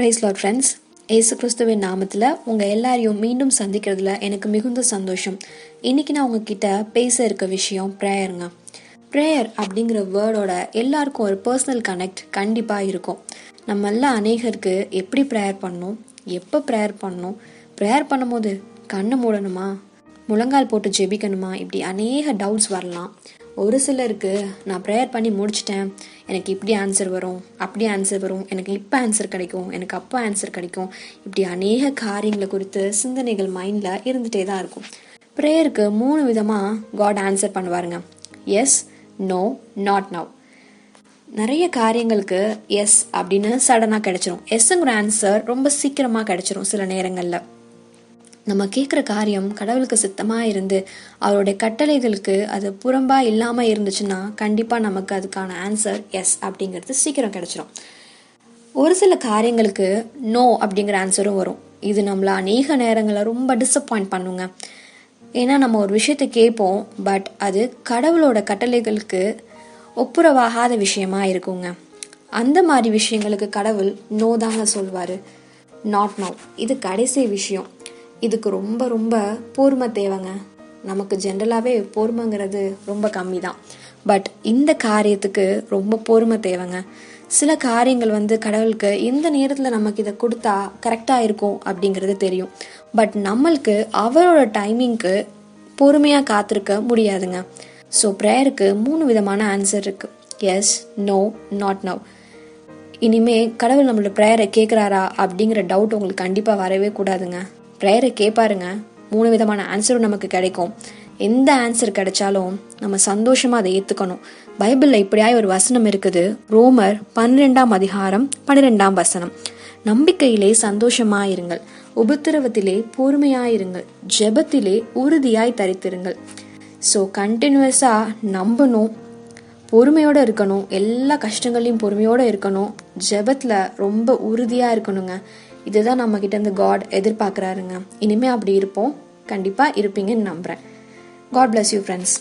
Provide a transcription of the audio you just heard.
Price Lord friends, ஏசு கிறிஸ்துவின் நாமத்தில் உங்கள் எல்லாரையும் மீண்டும் சந்திக்கிறதுல எனக்கு மிகுந்த சந்தோஷம். இன்றைக்கி நான் உங்ககிட்ட பேச இருக்க விஷயம் ப்ரேயருங்க. ப்ரேயர் அப்படிங்கிற வேர்டோட எல்லாருக்கும் ஒரு பர்சனல் கனெக்ட் கண்டிப்பாக இருக்கும். நம்ம எல்லாம் அநேகருக்கு எப்படி ப்ரேயர் பண்ணணும், எப்போ ப்ரேயர் பண்ணணும், ப்ரேயர் பண்ணும்போது கண்ணை மூடணுமா, முழங்கால் போட்டு ஜெபிக்கணுமா, இப்படி அநேக டவுட்ஸ் வரலாம். ஒரு சிலருக்கு நான் ப்ரேயர் பண்ணி முடிச்சிட்டேன், எனக்கு இப்படி ஆன்சர் வரும், அப்படி ஆன்சர் வரும், எனக்கு இப்போ ஆன்சர் கிடைக்கும், எனக்கு அப்போ ஆன்சர் கிடைக்கும், இப்படி அநேக காரியங்களை குறித்து சிந்தனைகள் மைண்டில் இருந்துகிட்டே தான் இருக்கும். ப்ரேயருக்கு 3 விதமாக காட் ஆன்சர் பண்ணுவாருங்க. Yes, no, not now. நிறைய காரியங்களுக்கு எஸ் அப்படின்னு சடனாக கிடைச்சிரும். எஸ்ஸுங்கிற ஆன்சர் ரொம்ப சீக்கிரமாக கிடைச்சிரும். சில நேரங்களில் நம்ம கேட்குற காரியம் கடவுளுக்கு சித்தமாக இருந்து அவருடைய கட்டளைகளுக்கு அது புறம்பாக இல்லாமல் இருந்துச்சுன்னா கண்டிப்பாக நமக்கு அதுக்கான ஆன்சர் எஸ் அப்படிங்கிறது சீக்கிரம் கிடைச்சிரும். ஒரு சில காரியங்களுக்கு நோ அப்படிங்கிற ஆன்சரும் வரும். இது நம்மள அநேக நேரங்களில் ரொம்ப டிசப்பாயிண்ட் பண்ணுங்க. ஏன்னா நம்ம ஒரு விஷயத்தை கேட்போம், பட் அது கடவுளோட கட்டளைகளுக்கு ஒப்புரவாகாத விஷயமா இருக்குங்க. அந்த மாதிரி விஷயங்களுக்கு கடவுள் நோ தாங்க சொல்வார். நாட் நவ், இது கடைசி விஷயம். இதுக்கு ரொம்ப ரொம்ப பொறுமை தேவைங்க. நமக்கு ஜென்ரலாகவே பொறுமைங்கிறது ரொம்ப கம்மி தான், பட் இந்த காரியத்துக்கு ரொம்ப பொறுமை தேவைங்க. சில காரியங்கள் கடவுளுக்கு இந்த நேரத்தில் நமக்கு இதை கொடுத்தா கரெக்டாக இருக்கும் அப்படிங்கிறது தெரியும், பட் நம்மளுக்கு அவரோட டைமிங்க்கு பொறுமையாக காத்திருக்க முடியாதுங்க. ஸோ ப்ரேயருக்கு 3 விதமான ஆன்சர் இருக்குது. Yes, no, not now. இனிமே கடவுள் நம்மளோட ப்ரேயரை கேட்குறாரா அப்படிங்கிற டவுட் உங்களுக்கு கண்டிப்பாக வரவே கூடாதுங்க. ப்ரேயரை கேட்பாருங்க, 3 விதமான ஆன்சரும் நமக்கு கிடைக்கும். எந்த ஆன்சர் கிடைச்சாலும் நம்ம சந்தோஷமாக அதை ஏற்றுக்கணும். பைபிளில் இப்படியாய் ஒரு வசனம் இருக்குது. ரோமர் 12ஆம் அதிகாரம் 12ஆம் வசனம். நம்பிக்கையிலே சந்தோஷமாயிருங்கள், உபத்திரவத்திலே பொறுமையாயிருங்கள், ஜெபத்திலே உறுதியாய் தரித்திருங்கள். ஸோ கண்டினியூஸாக நம்பணும், பொறுமையோடு இருக்கணும், எல்லா கஷ்டங்களையும் பொறுமையோடு இருக்கணும், ஜெபத்தில் ரொம்ப உறுதியாக இருக்கணுங்க. இதுதான் நம்ம கிட்ட இருந்து காட் எதிர்பார்க்குறாருங்க. இனிமேல் அப்படி இருப்போம், கண்டிப்பாக இருப்பீங்கன்னு நம்புகிறேன். God bless you friends.